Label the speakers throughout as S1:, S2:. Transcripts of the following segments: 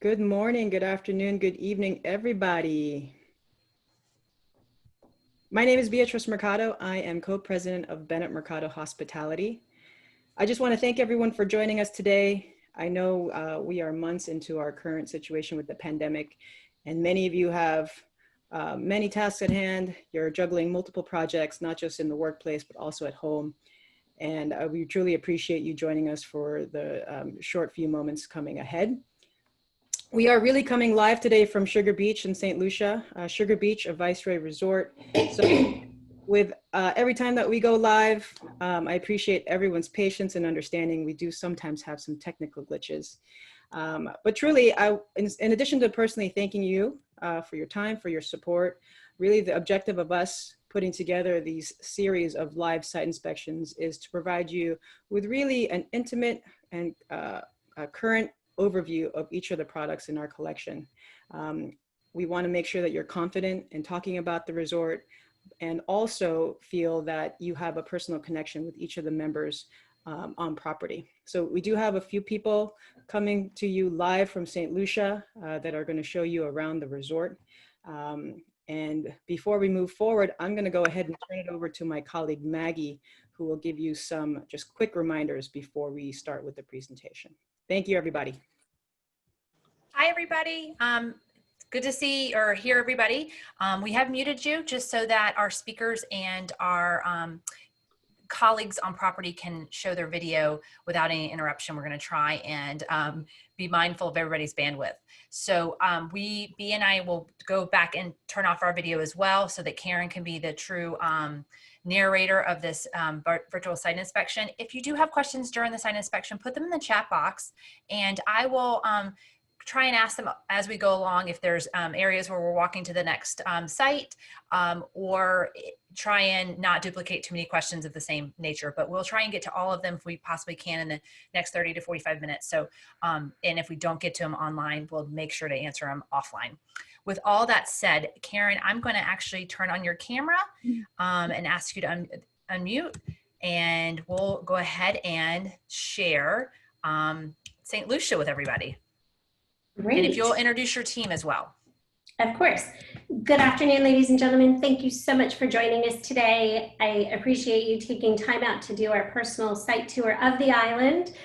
S1: Good morning, good afternoon, good evening, everybody. My name is Beatrice Mercado. I am co-president of Bennett Mercado Hospitality. I just want to thank everyone for joining us today. I know we are months into our current situation with the pandemic, and many of you have many tasks at hand. You're juggling multiple projects, not just in the workplace, but also at home. And we truly appreciate you joining us for the short few moments coming ahead. We are really coming live today from Sugar Beach in St. Lucia, Sugar Beach, a Viceroy Resort. So with every time that we go live, I appreciate everyone's patience and understanding. We do sometimes have some technical glitches. But truly, in addition to personally thanking you for your time, for your support, really the objective of us putting together these series of live site inspections is to provide you with really an intimate and current overview of each of the products in our collection. We want to make sure that you're confident in talking about the resort and also feel that you have a personal connection with each of the members on property. So we do have a few people coming to you live from St. Lucia that are going to show you around the resort. And before we move forward, I'm going to go ahead and turn it over to my colleague Maggie, who will give you some just quick reminders before we start with the presentation. Thank you, everybody.
S2: Hi, everybody. Good to see or hear everybody. We have muted you just so that our speakers and our colleagues on property can show their video without any interruption. We're going to try and be mindful of everybody's bandwidth. So B and I will go back and turn off our video as well so that Karen can be the true narrator of this virtual site inspection. If you do have questions during the site inspection, put them in the chat box and I will try and ask them as we go along if there's areas where we're walking to the next site or try and not duplicate too many questions of the same nature, but we'll try and get to all of them if we possibly can in the next 30 to 45 minutes. So, and if we don't get to them online, we'll make sure to answer them offline. With all that said, Karen, I'm going to actually turn on your camera and ask you to unmute, and we'll go ahead and share St. Lucia with everybody.
S3: Great.
S2: And if you'll introduce your team as well.
S3: Of course. Good afternoon, ladies and gentlemen. Thank you so much for joining us today. I appreciate you taking time out to do our personal site tour of the island.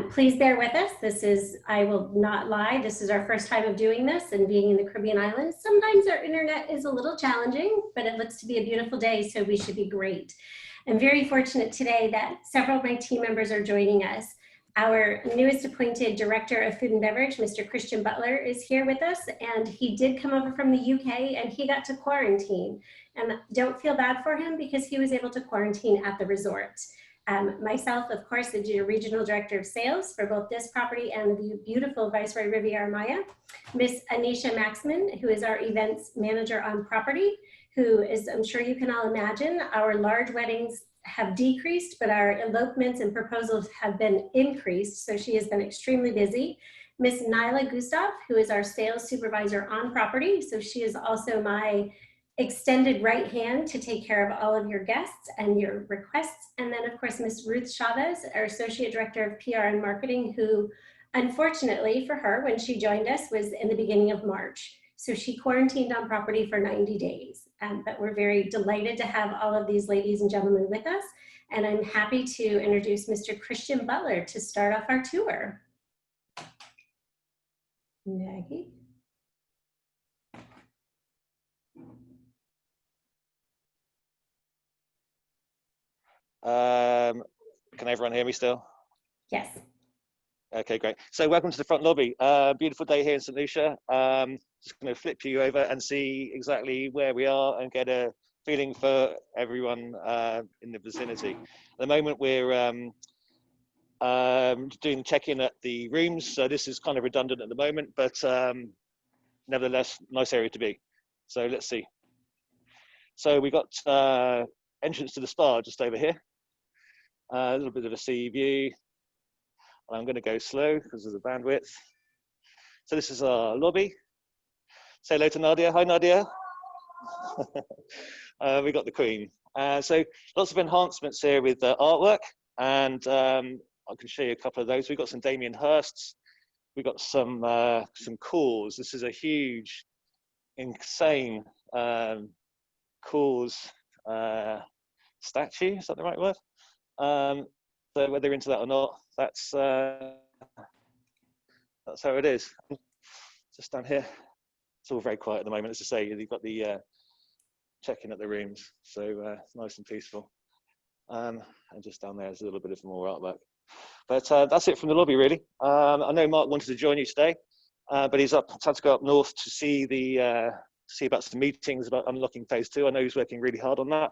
S3: Please bear with us. This is, I will not lie, this is our first time of doing this and being in the Caribbean islands. Sometimes our internet is a little challenging, but it looks to be a beautiful day, so we should be great. I'm very fortunate today that several of my team members are joining us. Our newest appointed Director of Food and Beverage, Mr. Christian Butler, is here with us, and he did come over from the UK and he got to quarantine. And don't feel bad for him because he was able to quarantine at the resort. Myself, of course, the Regional Director of Sales for both this property and the beautiful Viceroy Riviera Maya. Miss Anisha Maxman, who is our Events Manager on property, who is, I'm sure you can all imagine, our large weddings have decreased, but our elopements and proposals have been increased. So she has been extremely busy. Miss Nyla Gustav, who is our sales supervisor on property. So she is also my extended right hand to take care of all of your guests and your requests. And then of course, Miss Ruth Chavez, our associate director of PR and marketing, who unfortunately for her, when she joined us was in the beginning of March. So she quarantined on property for 90 days. But we're very delighted to have all of these ladies and gentlemen with us. And I'm happy to introduce Mr. Christian Butler to start off our tour. Maggie.
S4: Can everyone hear me still?
S3: Yes.
S4: Okay, great. So welcome to the front lobby. Beautiful day here in St. Lucia. Just going to flip you over and see exactly where we are and get a feeling for everyone in the vicinity. At the moment, we're doing check-in at the rooms, so this is kind of redundant at the moment, but nevertheless, nice area to be. So let's see. So we got entrance to the spa just over here. A little bit of a sea view. I'm going to go slow because of the bandwidth. So this is our lobby. Say hello to Nadia. Hi, Nadia. We got the Queen. So lots of enhancements here with artwork, and I can show you a couple of those. We've got some Damien Hirsts we've got some cause. This is a huge, insane cause statue. Is that the right word? So whether you're into that or not, that's how it is. Just down here, it's all very quiet at the moment. As I say, you've got the checking at the rooms, so it's nice and peaceful. And just down there is a little bit of more artwork. But that's it from the lobby, really. I know Mark wanted to join you today, but he's had to go up north to see see about some meetings about unlocking phase 2. I know he's working really hard on that.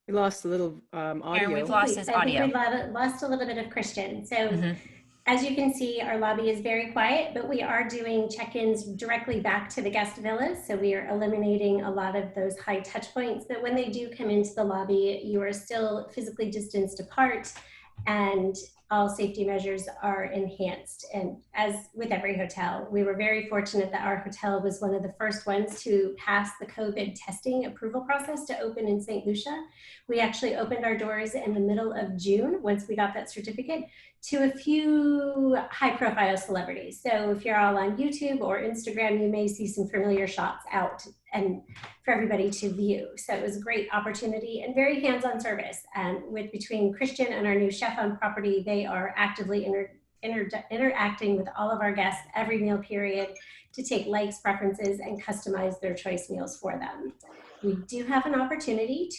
S1: We lost a little audio.
S2: Karen, we've lost his audio.
S3: I think we lost a little bit of Christian. So as you can see, our lobby is very quiet, but we are doing check-ins directly back to the guest villas. So we are eliminating a lot of those high touch points. But when they do come into the lobby, you are still physically distanced apart, and all safety measures are enhanced. And as with every hotel, we were very fortunate that our hotel was one of the first ones to pass the COVID testing approval process to open in St. Lucia. We actually opened our doors in the middle of June once we got that certificate to a few high-profile celebrities. So if you're all on YouTube or Instagram, you may see some familiar shots out and for everybody to view. So it was a great opportunity and very hands-on service. And between Christian and our new chef on property, they are actively interacting with all of our guests every meal period to take likes, preferences, and customize their choice meals for them. We do have an opportunity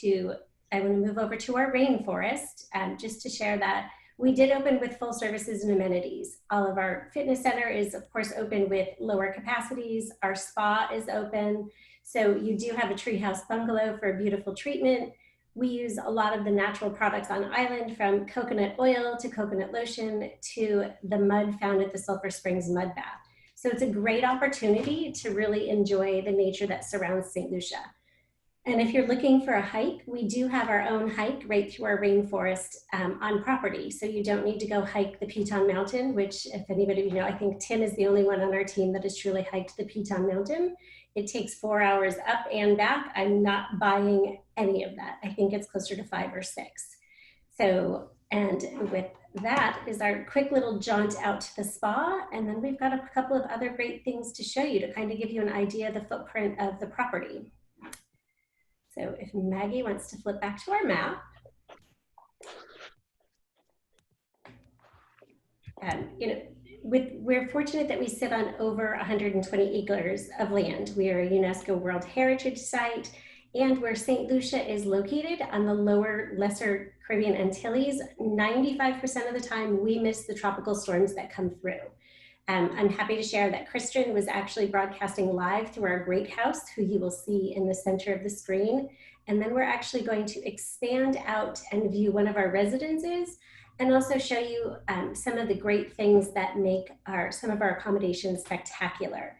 S3: I want to move over to our rainforest just to share that we did open with full services and amenities. All of our fitness center is, of course, open with lower capacities. Our spa is open. So you do have a treehouse bungalow for a beautiful treatment. We use a lot of the natural products on island, from coconut oil to coconut lotion to the mud found at the Sulphur Springs mud bath. So it's a great opportunity to really enjoy the nature that surrounds St. Lucia. And if you're looking for a hike, we do have our own hike right through our rainforest on property. So you don't need to go hike the Piton Mountain, which, if anybody of you know, I think Tim is the only one on our team that has truly hiked the Piton Mountain. It takes 4 hours up and back. I'm not buying any of that. I think it's closer to 5 or 6. So, and with that is our quick little jaunt out to the spa. And then we've got a couple of other great things to show you to kind of give you an idea of the footprint of the property. So if Maggie wants to flip back to our map, we're fortunate that we sit on over 120 acres of land. We are a UNESCO World Heritage Site, and where St. Lucia is located on the lower Lesser Caribbean Antilles, 95% of the time we miss the tropical storms that come through. I'm happy to share that Christian was actually broadcasting live through our great house, who you will see in the center of the screen. And then we're actually going to expand out and view one of our residences, and also show you some of the great things that make some of our accommodations spectacular.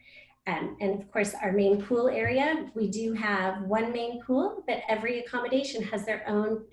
S3: And of course, our main pool area, we do have one main pool, but every accommodation has their own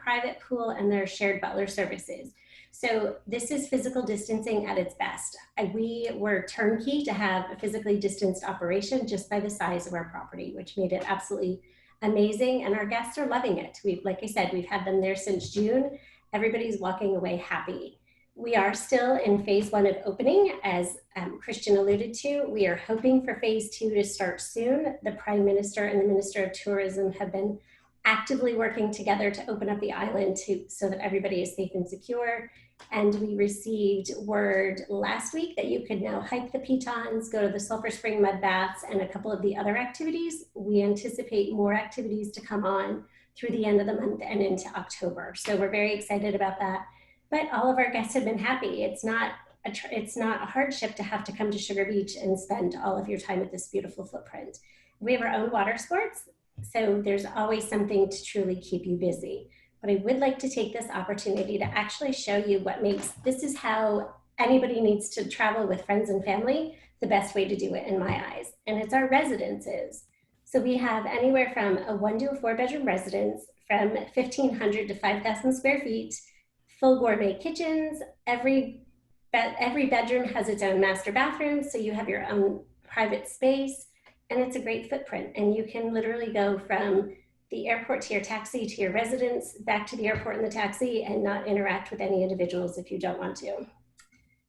S3: private pool and their shared butler services. So this is physical distancing at its best. We were turnkey to have a physically distanced operation just by the size of our property, which made it absolutely amazing. And our guests are loving it. Like I said, we've had them there since June. Everybody's walking away happy. We are still in phase 1 of opening, as Christian alluded to. We are hoping for phase 2 to start soon. The Prime Minister and the Minister of Tourism have been actively working together to open up the island so that everybody is safe and secure. And we received word last week that you could now hike the Pitons, go to the Sulphur Spring mud baths, and a couple of the other activities. We anticipate more activities to come on through the end of the month and into October. So we're very excited about that. But all of our guests have been happy. It's not a hardship to have to come to Sugar Beach and spend all of your time at this beautiful footprint. We have our own water sports, so there's always something to truly keep you busy. But I would like to take this opportunity to actually show you this is how anybody needs to travel with friends and family, the best way to do it in my eyes. And it's our residences. So we have anywhere from a 1 to a 4 bedroom residence, from 1,500 to 5,000 square feet, full gourmet kitchens. Every every bedroom has its own master bathroom, so you have your own private space, and it's a great footprint. And you can literally go from the airport to your taxi to your residence, back to the airport in the taxi, and not interact with any individuals if you don't want to.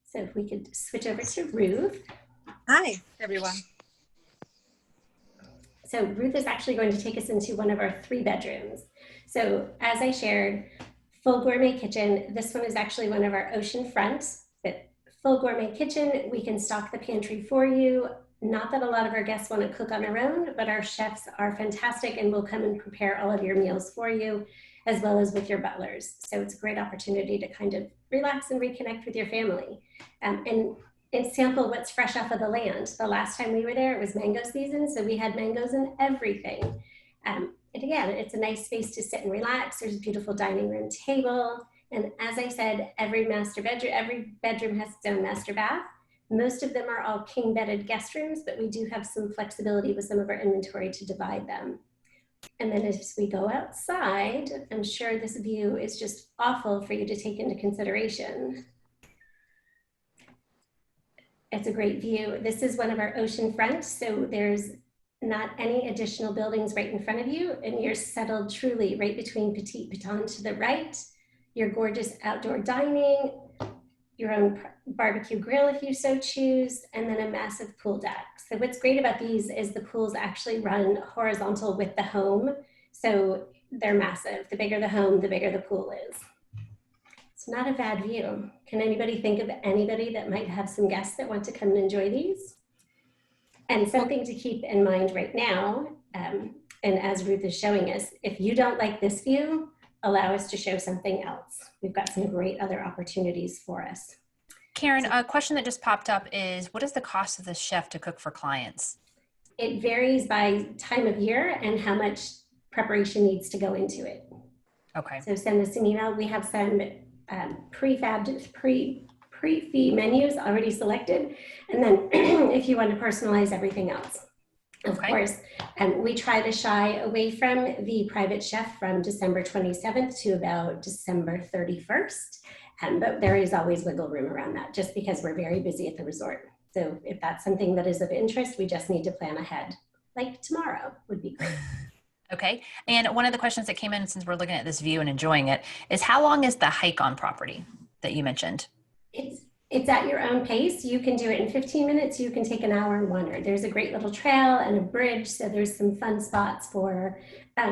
S3: So if we could switch over to Ruth.
S5: Hi, everyone.
S3: So Ruth is actually going to take us into one of our 3 bedrooms. So as I shared, full gourmet kitchen. This one is actually one of our ocean fronts, but full gourmet kitchen. We can stock the pantry for you. Not that a lot of our guests want to cook on their own, but our chefs are fantastic and will come and prepare all of your meals for you, as well as with your butlers. So it's a great opportunity to kind of relax and reconnect with your family. And sample what's fresh off of the land. The last time we were there, it was mango season, so we had mangoes and everything. And again, it's a nice space to sit and relax. There's a beautiful dining room table. And as I said, every bedroom has its own master bath. Most of them are all king bedded guest rooms, but we do have some flexibility with some of our inventory to divide them. And then as we go outside, I'm sure this view is just awful for you to take into consideration. It's a great view. This is one of our ocean front, so there's not any additional buildings right in front of you, and you're settled truly right between Petite Baton to the right, your gorgeous outdoor dining, your own barbecue grill if you so choose, and then a massive pool deck. So what's great about these is the pools actually run horizontal with the home, so they're massive. The bigger the home, the bigger the pool is. It's not a bad view. Can anybody think of anybody that might have some guests that want to come and enjoy these? And something to keep in mind right now, and as Ruth is showing us, if you don't like this view, allow us to show something else. We've got some great other opportunities for us.
S2: Karen, a question that just popped up is, what is the cost of the chef to cook for clients?
S3: It varies by time of year and how much preparation needs to go into it.
S2: Okay.
S3: So send us an email. We have some pre-fee menus already selected. And then if you want to personalize everything else. Of course, we try to shy away from the private chef from December 27th to about December 31st. But there is always wiggle room around that just because we're very busy at the resort. So if that's something that is of interest, we just need to plan ahead. Like tomorrow would be great.
S2: Okay. And one of the questions that came in since we're looking at this view and enjoying it is, how long is the hike on property that you mentioned?
S3: It's at your own pace. You can do it in 15 minutes. You can take an hour and wander. There's a great little trail and a bridge. So there's some fun spots for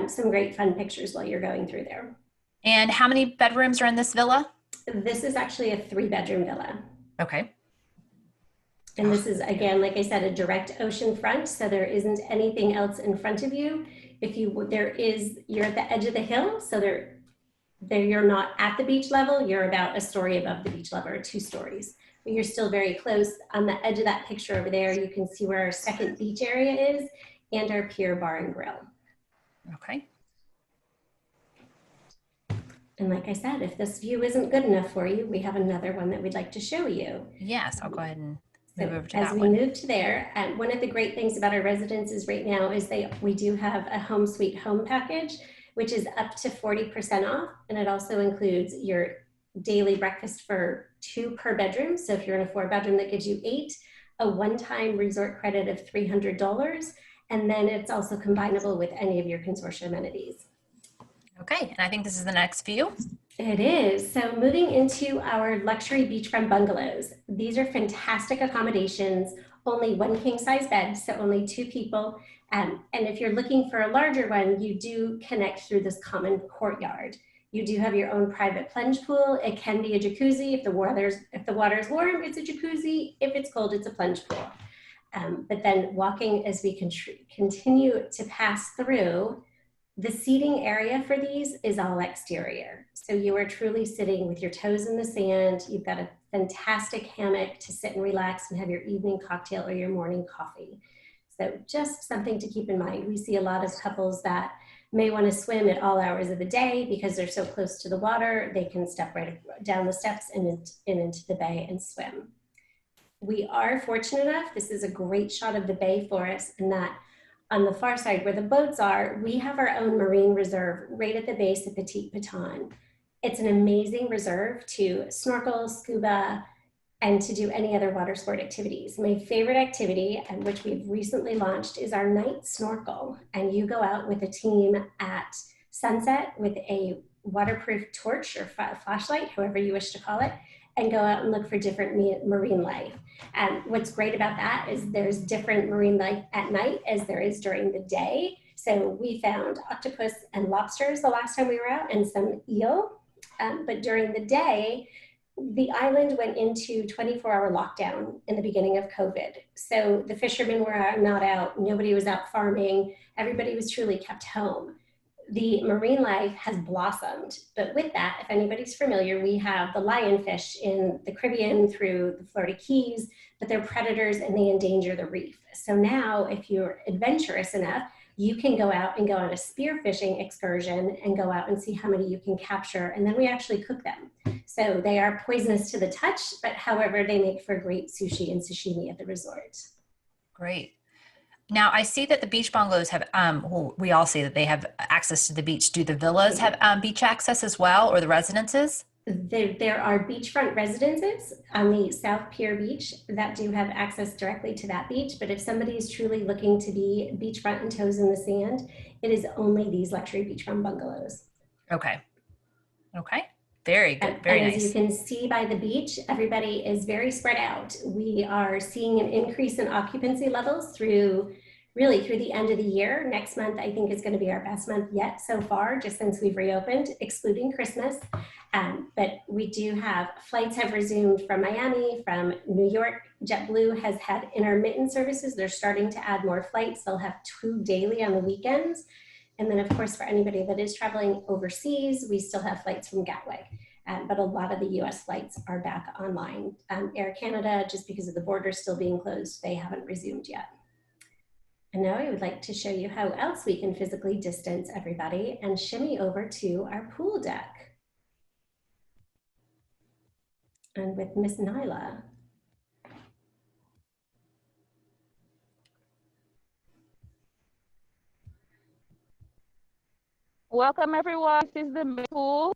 S3: some great fun pictures while you're going through there.
S2: And how many bedrooms are in this villa?
S3: This is actually a 3-bedroom villa.
S2: Okay.
S3: And this is, again, like I said, a direct ocean front. So there isn't anything else in front of you. You're at the edge of the hill. So you're not at the beach level, you're about a story above the beach level, or 2 stories. But you're still very close. On the edge of that picture over there, you can see where our second beach area is and our pier bar and grill.
S2: Okay.
S3: And like I said, if this view isn't good enough for you, we have another one that we'd like to show you.
S2: Yes, I'll go ahead and move over to
S3: as
S2: that
S3: we
S2: one.
S3: move to there, one of the great things about our residences right now is we do have a home sweet home package, which is up to 40% off. And it also includes your daily breakfast for 2 per bedroom. So if you're in a 4-bedroom, that gives you 8, a one-time resort credit of $300. And then it's also combinable with any of your consortia amenities.
S2: Okay, and I think this is the next view.
S3: It is. So moving into our luxury beachfront bungalows. These are fantastic accommodations, only 1 king size bed, so only 2 people. And if you're looking for a larger one, you do connect through this common courtyard. You do have your own private plunge pool. It can be a jacuzzi. If the water is warm, it's a jacuzzi. If it's cold, it's a plunge pool. But then walking as we continue to pass through, the seating area for these is all exterior. So you are truly sitting with your toes in the sand. You've got a fantastic hammock to sit and relax and have your evening cocktail or your morning coffee. So just something to keep in mind. We see a lot of couples that may want to swim at all hours of the day because they're so close to the water. They can step right down the steps and into the bay and swim. We are fortunate enough, this is a great shot of the bay for us, in that on the far side where the boats are, we have our own marine reserve right at the base of Petite Baton. It's an amazing reserve to snorkel, scuba, and to do any other water sport activities. My favorite activity, and which we've recently launched, is our night snorkel. And you go out with a team at sunset with a waterproof torch or flashlight, however you wish to call it, and go out and look for different marine life. What's great about that is there's different marine life at night as there is during the day. So we found octopus and lobsters the last time we were out, and some eel. But during the day, the island went into 24-hour lockdown in the beginning of COVID. So the fishermen were not out, nobody was out farming, everybody was truly kept home. The marine life has blossomed, but with that, if anybody's familiar, we have the lionfish in the Caribbean through the Florida Keys, but they're predators and they endanger the reef. So now, if you're adventurous enough, you can go out and go on a spearfishing excursion and go out and see how many you can capture, and then we actually cook them. So they are poisonous to the touch, but however, they make for great sushi and sashimi at the resort.
S2: Great. Now I see that the beach bungalows have, well, we all see that they have access to the beach. Do the villas have beach access as well, or the residences?
S3: There are beachfront residences on the South Pier Beach that do have access directly to that beach. But if somebody is truly looking to be beachfront and toes in the sand, it is only these luxury beachfront bungalows.
S2: Okay. Okay. Very good. Very
S3: and
S2: nice.
S3: As you can see by the beach, everybody is very spread out. We are seeing an increase in occupancy levels through the end of the year. Next month, I think, is going to be our best month yet so far, just since we've reopened, excluding Christmas. But we do have flights have resumed from Miami, from New York. JetBlue has had intermittent services. They're starting to add more flights. They'll have 2 daily on the weekends. And then, of course, for anybody that is traveling overseas, we still have flights from Gatwick. But a lot of the US flights are back online. Air Canada, just because of the borders still being closed, they haven't resumed yet. And now I would like to show you how else we can physically distance everybody and shimmy over to our pool deck. And with Miss Nyla.
S6: Welcome everyone, this is the main pool.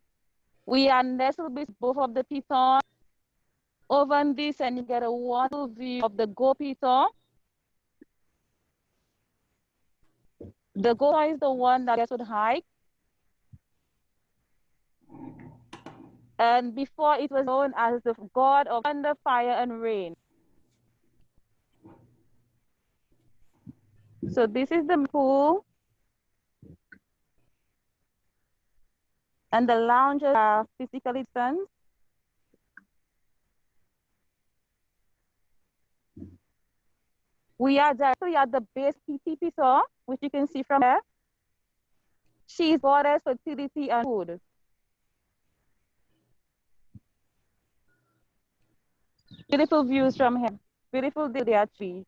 S6: We are nestled with both of the pitons. Over this, and you get a wonderful view of the Go Piton. The Go is the one that gets to hike. And before it was known as the god of thunder, fire, and rain. So this is the pool. And the lounges are physically distanced. We are directly at the base PT Piton, which you can see from here. She is goddess fertility and food. Beautiful views from here. Beautiful day tree.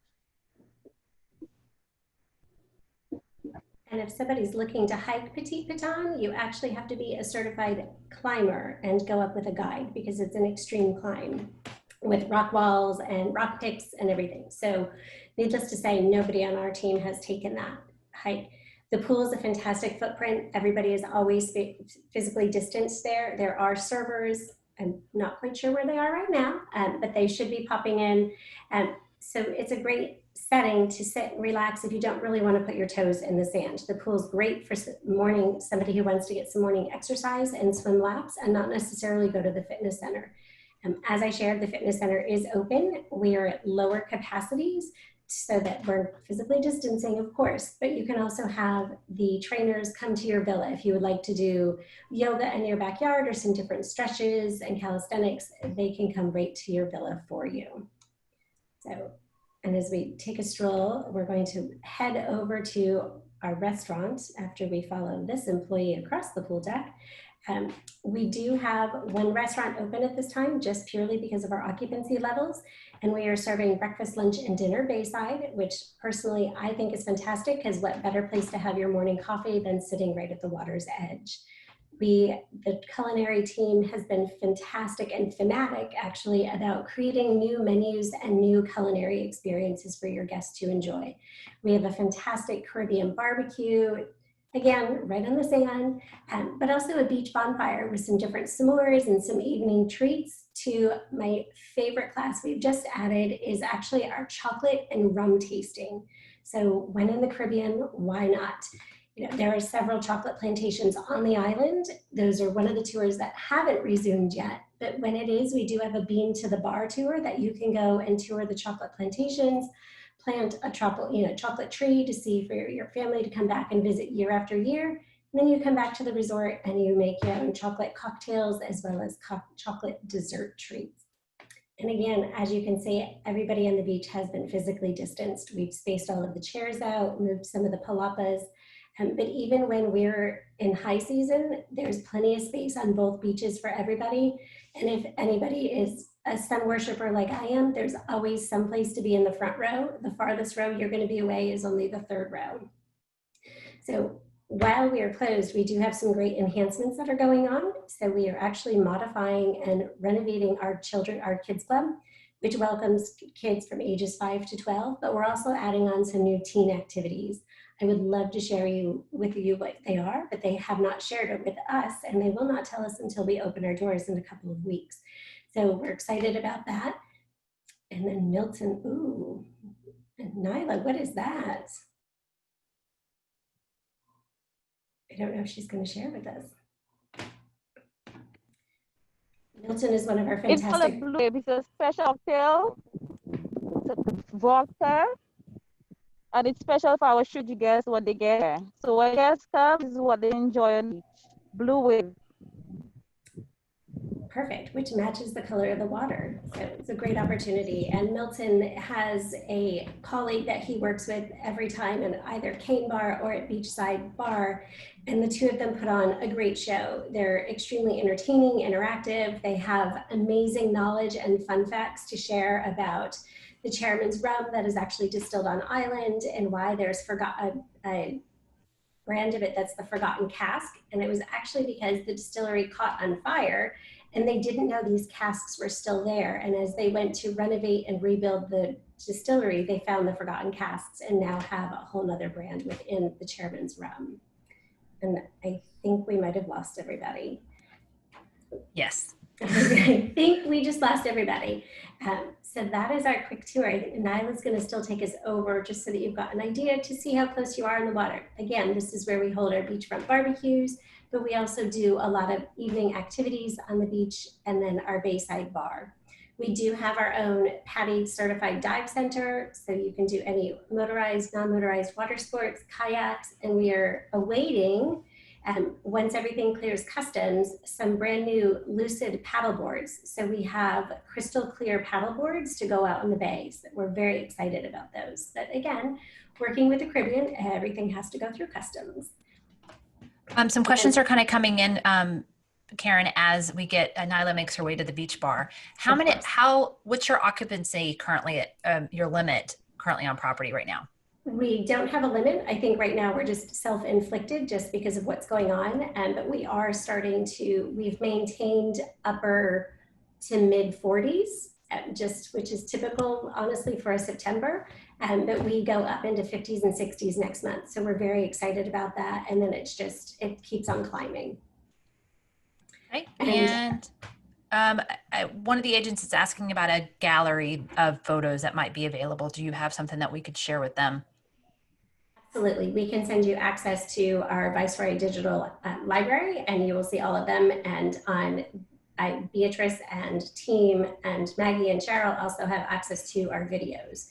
S3: And if somebody's looking to hike Petit Piton, you actually have to be a certified climber and go up with a guide, because it's an extreme climb with rock walls and rock picks and everything. So needless to say, nobody on our team has taken that hike. The pool is a fantastic footprint. Everybody is always physically distanced there. There are servers. I'm not quite sure where they are right now, but they should be popping in. So it's a great setting to sit and relax if you don't really want to put your toes in the sand. The pool's great for morning, somebody who wants to get some morning exercise and swim laps and not necessarily go to the fitness center. As I shared, the fitness center is open. We are at lower capacities so that we're physically distancing, of course, but you can also have the trainers come to your villa if you would like to do yoga in your backyard or some different stretches and calisthenics. They can come right to your villa for you. So, and as we take a stroll, we're going to head over to our restaurant after we follow this employee across the pool deck. We do have one restaurant open at this time, just purely because of our occupancy levels. And we are serving breakfast, lunch, and dinner bayside, which personally I think is fantastic, because what better place to have your morning coffee than sitting right at the water's edge. The culinary team has been fantastic and fanatic actually about creating new menus and new culinary experiences for your guests to enjoy. We have a fantastic Caribbean barbecue, again, right on the sand, but also a beach bonfire with some different s'mores and some evening treats. To my favorite class we've just added is actually our chocolate and rum tasting. So when in the Caribbean, why not? You know, there are several chocolate plantations on the island. Those are one of the tours that haven't resumed yet. But when it is, we do have a bean to the bar tour that you can go and tour the chocolate plantations, plant a chocolate tree to see for your family to come back and visit year after year. And then you come back to the resort and you make your own chocolate cocktails as well as chocolate dessert treats. And again, as you can see, everybody on the beach has been physically distanced. We've spaced all of the chairs out, moved some of the palapas. But even when we're in high season, there's plenty of space on both beaches for everybody. And if anybody is a sun worshiper like I am, there's always some place to be in the front row. The farthest row you're going to be away is only the third row. So while we are closed, we do have some great enhancements that are going on. So we are actually modifying and renovating our kids club, which welcomes kids from ages 5 to 12, but we're also adding on some new teen activities. I would love to share with you what they are, but they have not shared it with us, and they will not tell us until we open our doors in a couple of weeks. So we're excited about that. And then Milton, ooh, and Nyla, what is that? I don't know if she's going to share with us. Milton is one of our fantastic.
S6: It's called a blue. It's a special cocktail. It's a vodka. And it's special for our Shuji guests when they get here. So when guests come, this is what they enjoy on the beach. Blue wave.
S3: Perfect, which matches the color of the water. So it's a great opportunity. And Milton has a colleague that he works with every time in either Cane Bar or at Beachside Bar. And the two of them put on a great show. They're extremely entertaining, interactive. They have amazing knowledge and fun facts to share about the chairman's rum that is actually distilled on island and why there's a brand of it that's the Forgotten Cask. And it was actually because the distillery caught on fire and they didn't know these casks were still there. And as they went to renovate and rebuild the distillery, they found the Forgotten Casks and now have a whole nother brand within the chairman's rum. And I think we might have lost everybody.
S2: Yes.
S3: I think we just lost everybody. So that is our quick tour. I think Nyla's going to still take us over just so that you've got an idea to see how close you are in the water. Again, this is where we hold our beachfront barbecues, but we also do a lot of evening activities on the beach and then our Bayside bar. We do have our own PADI certified dive center, so you can do any motorized, non-motorized water sports, kayaks, and we are awaiting once everything clears customs, some brand new Lucid paddle boards. So we have crystal clear paddle boards to go out in the bay. So we're very excited about those. But again, working with the Caribbean, everything has to go through customs.
S2: Some questions are kind of coming in, Karen, as we get, Nyla makes her way to the beach bar. What's your occupancy currently at your limit currently on property right now?
S3: We don't have a limit. I think right now we're just self-inflicted just because of what's going on. But we are we've maintained upper to mid 40s, which is typical, honestly, for a September. But we go up into 50s and 60s next month. So we're very excited about that. And then it keeps on climbing.
S2: Okay. And one of the agents is asking about a gallery of photos that might be available. Do you have something that we could share with them?
S3: Absolutely. We can send you access to our Viceroy digital library and you will see all of them. And on Beatrice and team and Maggie and Cheryl also have access to our videos.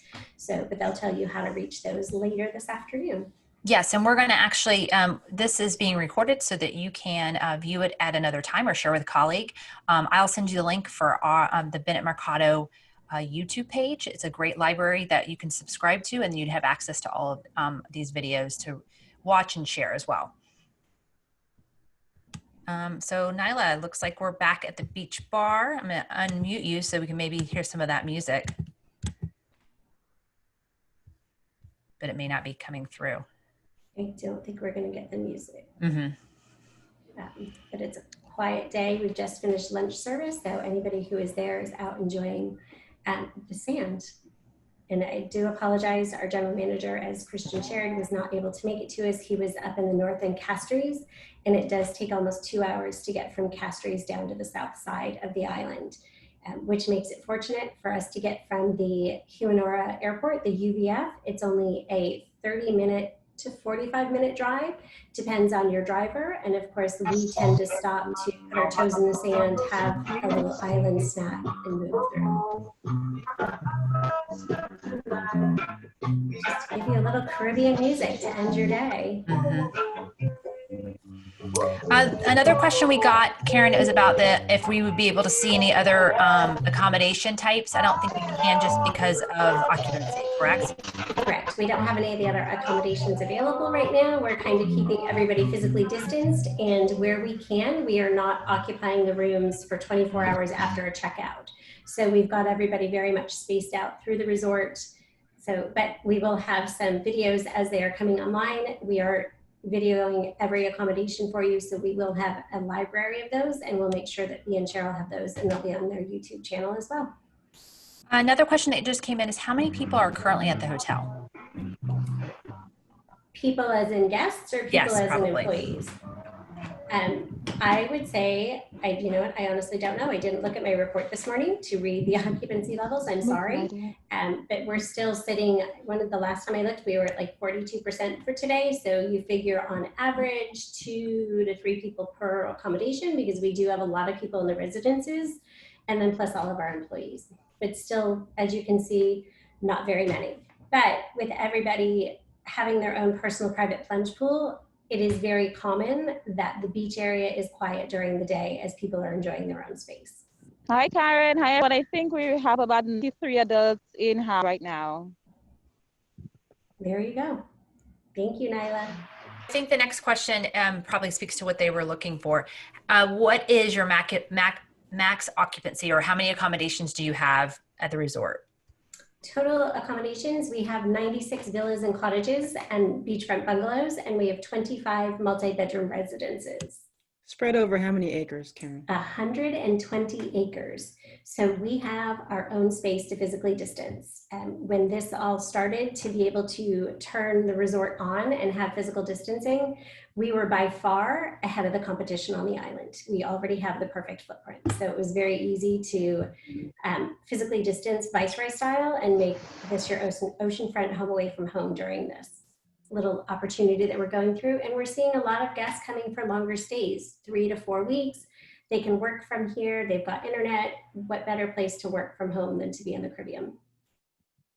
S3: But they'll tell you how to reach those later this afternoon.
S2: Yes, and we're going to actually, this is being recorded so that you can view it at another time or share with a colleague. I'll send you the link for the Bennett Mercado YouTube page. It's a great library that you can subscribe to, and you'd have access to all of these videos to watch and share as well. So Nyla, it looks like we're back at the beach bar. I'm going to unmute you so we can maybe hear some of that music, but it may not be coming through.
S3: I don't think we're going to get the music.
S2: Mm-hmm.
S3: But it's a quiet day. We've just finished lunch service, so anybody who is there is out enjoying the sand. And I do apologize, our general manager, as Christian shared, was not able to make it to us. He was up in the north in Castries, and it does take almost 2 hours to get from Castries down to the south side of the island, which makes it fortunate for us to get from the Huanora Airport, the UVF. It's only a 30-minute to 45-minute drive, depends on your driver. And of course, we tend to stop to put our toes in the sand, have a little island snack, and move through. Just to give you a little Caribbean music to end your day.
S2: Another question we got, Karen, is about if we would be able to see any other accommodation types. I don't think we can just because of occupancy, correct?
S3: Correct. We don't have any of the other accommodations available right now. We're kind of keeping everybody physically distanced, and where we can, we are not occupying the rooms for 24 hours after a checkout. So we've got everybody very much spaced out through the resort. So, but we will have some videos as they are coming online. We are videoing every accommodation for you, so we will have a library of those, and we'll make sure that Bea and Cheryl have those, and they'll be on their YouTube channel as well.
S2: Another question that just came in is how many people are currently at the hotel?
S3: People as in guests, or people
S2: Yes,
S3: as
S2: probably.
S3: in employees? I would say, you know what, I honestly don't know. I didn't look at my report this morning to read the occupancy levels. I'm sorry. But we're still sitting, the last time I looked, we were at like 42% for today. So you figure on average 2 to 3 people per accommodation, because we do have a lot of people in the residences, and then plus all of our employees. But still, as you can see, not very many. But with everybody having their own personal private plunge pool, it is very common that the beach area is quiet during the day as people are enjoying their own space.
S6: Hi, Karen. Hi, everyone. I think we have about 93 adults in house right now.
S3: There you go. Thank you, Nyla.
S2: I think the next question probably speaks to what they were looking for. What is your max occupancy, or how many accommodations do you have at the resort?
S3: Total accommodations, we have 96 villas and cottages and beachfront bungalows, and we have 25 multi-bedroom residences.
S1: Spread over how many acres, Karen?
S3: 120 acres. So we have our own space to physically distance. When this all started, to be able to turn the resort on and have physical distancing, we were by far ahead of the competition on the island. We already have the perfect footprint. So it was very easy to physically distance Viceroy style and make this your oceanfront home away from home during this little opportunity that we're going through. And we're seeing a lot of guests coming for longer stays, 3 to 4 weeks. They can work from here. They've got internet. What better place to work from home than to be in the Caribbean?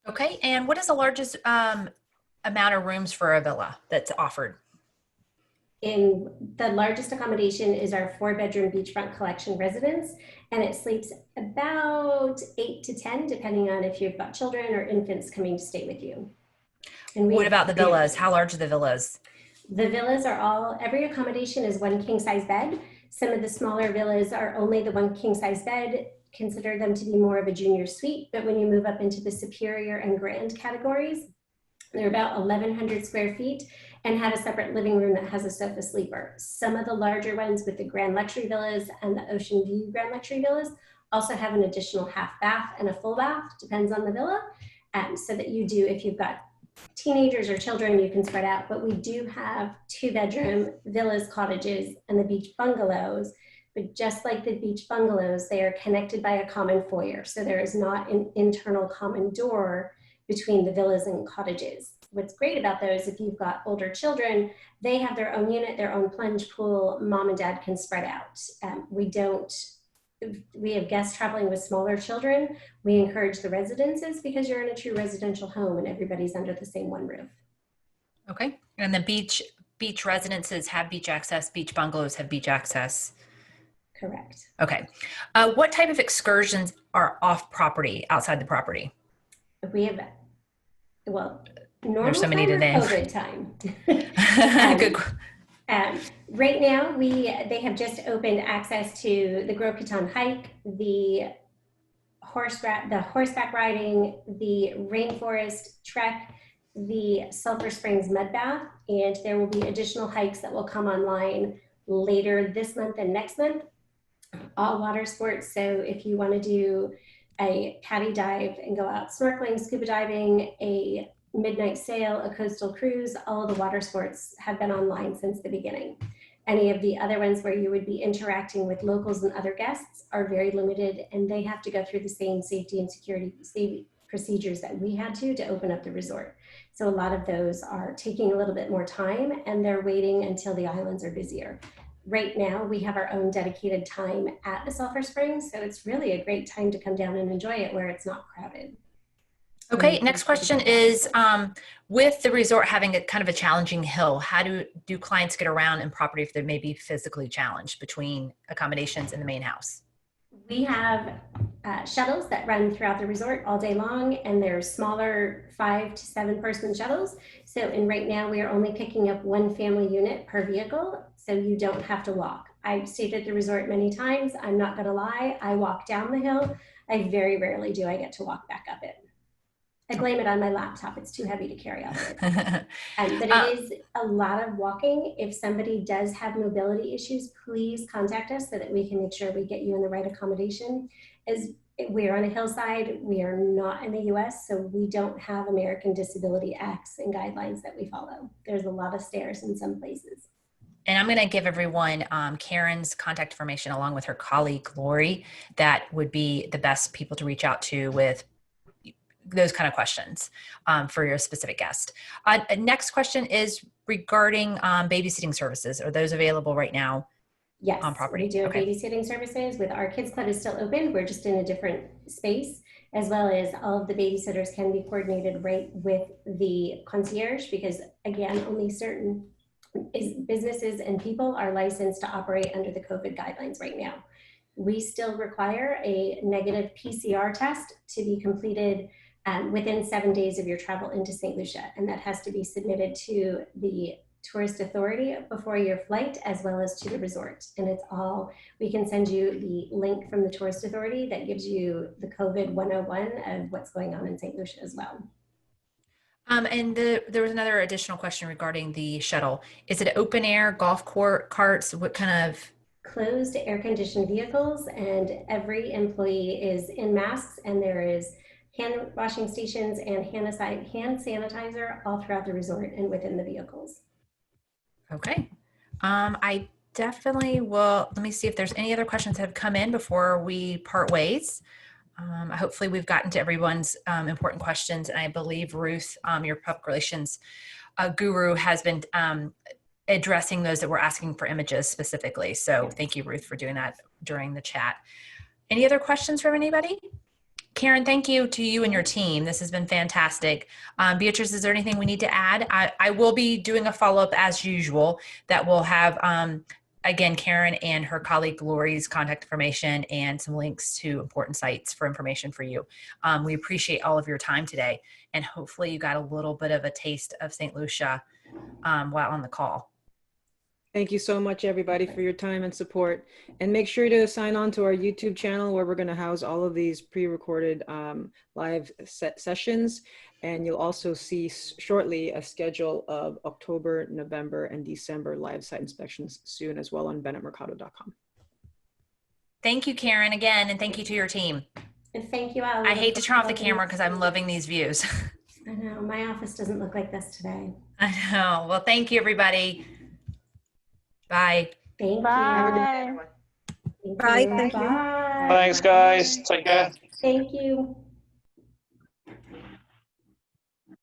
S2: Okay, and what is the largest amount of rooms for a villa that's offered?
S3: In the largest accommodation is our 4-bedroom beachfront collection residence, and it sleeps about 8 to 10, depending on if you've got children or infants coming to stay with you. And
S2: what about the villas? How large are the villas?
S3: The villas are every accommodation is 1 king size bed. Some of the smaller villas are only the 1 king size bed. Consider them to be more of a junior suite, but when you move up into the superior and grand categories, they're about 1,100 square feet and have a separate living room that has a sofa sleeper. Some of the larger ones with the grand luxury villas and the ocean view grand luxury villas also have an additional half bath and a full bath, depends on the villa, so that you do, if you've got teenagers or children, you can spread out. But we do have 2-bedroom villas, cottages, and the beach bungalows. But just like the beach bungalows, they are connected by a common foyer. So there is not an internal common door between the villas and cottages. What's great about those, if you've got older children, they have their own unit, their own plunge pool. Mom and dad can spread out. We have guests traveling with smaller children. We encourage the residences because you're in a true residential home and everybody's under the same one roof.
S2: Okay, and the beach residences have beach access, beach bungalows have beach access.
S3: Correct.
S2: Okay, what type of excursions are off property, outside the property?
S3: We have, well, normal
S2: There's so many
S3: time
S2: to
S3: or
S2: name.
S3: COVID time?
S2: Good.
S3: Right now, they have just opened access to the Gros Piton hike, the horseback riding, the rainforest trek, the Sulphur Springs mud bath, and there will be additional hikes that will come online later this month and next month. All water sports. So if you want to do a caddy dive and go out snorkeling, scuba diving, a midnight sail, a coastal cruise. All of the water sports have been online since the beginning. Any of the other ones where you would be interacting with locals and other guests are very limited, and they have to go through the same safety and security procedures that we had to open up the resort. So a lot of those are taking a little bit more time, and they're waiting until the islands are busier. Right now, we have our own dedicated time at the Sulphur Springs, so it's really a great time to come down and enjoy it where it's not crowded.
S2: Okay, next question is, with the resort having a kind of a challenging hill, how do clients get around in property if they may be physically challenged between accommodations and the main house?
S3: We have shuttles that run throughout the resort all day long, and they're smaller 5 to 7 person shuttles. So, and right now we are only picking up 1 family unit per vehicle, so you don't have to walk. I've stayed at the resort many times. I'm not gonna lie, I walk down the hill. I very rarely do I get to walk back up it. I blame it on my laptop. It's too heavy to carry out of it. But it is a lot of walking. If somebody does have mobility issues, please contact us so that we can make sure we get you in the right accommodation. As we're on a hillside, we are not in the US, so we don't have American Disability Acts and guidelines that we follow. There's a lot of stairs in some places.
S2: And I'm going to give everyone Karen's contact information along with her colleague, Lori. That would be the best people to reach out to with those kind of questions for your specific guest. Next question is regarding babysitting services. Are those available right now?
S3: Yes,
S2: on property?
S3: We do have
S2: okay.
S3: babysitting services. With our kids club is still open. We're just in a different space, as well as all of the babysitters can be coordinated right with the concierge, because again, only certain businesses and people are licensed to operate under the COVID guidelines right now. We still require a negative PCR test to be completed within 7 days of your travel into St. Lucia, and that has to be submitted to the tourist authority before your flight, as well as to the resort. And it's all, we can send you the link from the tourist authority that gives you the COVID 101 of what's going on in St. Lucia as well.
S2: And there was another additional question regarding the shuttle. Is it open air, golf carts? What kind of?
S3: Closed air-conditioned vehicles, and every employee is in masks, and there is hand washing stations and hand sanitizer all throughout the resort and within the vehicles.
S2: Okay. I definitely will. Let me see if there's any other questions that have come in before we part ways. Hopefully we've gotten to everyone's important questions. And I believe Ruth, your public relations guru, has been addressing those that were asking for images specifically. So thank you, Ruth, for doing that during the chat. Any other questions from anybody? Karen, thank you to you and your team. This has been fantastic. Beatrice, is there anything we need to add? I will be doing a follow-up as usual that will have, again, Karen and her colleague Lori's contact information and some links to important sites for information for you. We appreciate all of your time today, and hopefully you got a little bit of a taste of St. Lucia while on the call.
S1: Thank you so much, everybody, for your time and support. And make sure to sign on to our YouTube channel, where we're going to house all of these pre-recorded live sessions. And you'll also see shortly a schedule of October, November, and December live site inspections soon as well on bennettmercado.com.
S2: Thank you, Karen, again, and thank you to your team.
S3: And thank you all.
S2: I hate to turn off the camera because I'm loving these views.
S3: I know, my office doesn't look like this today.
S2: I know. Well, thank you, everybody. Bye.
S3: Thank
S6: Bye.
S3: you.
S5: Bye. Thank you.
S3: Bye.
S4: Thanks, guys. Take care.
S3: Thank you.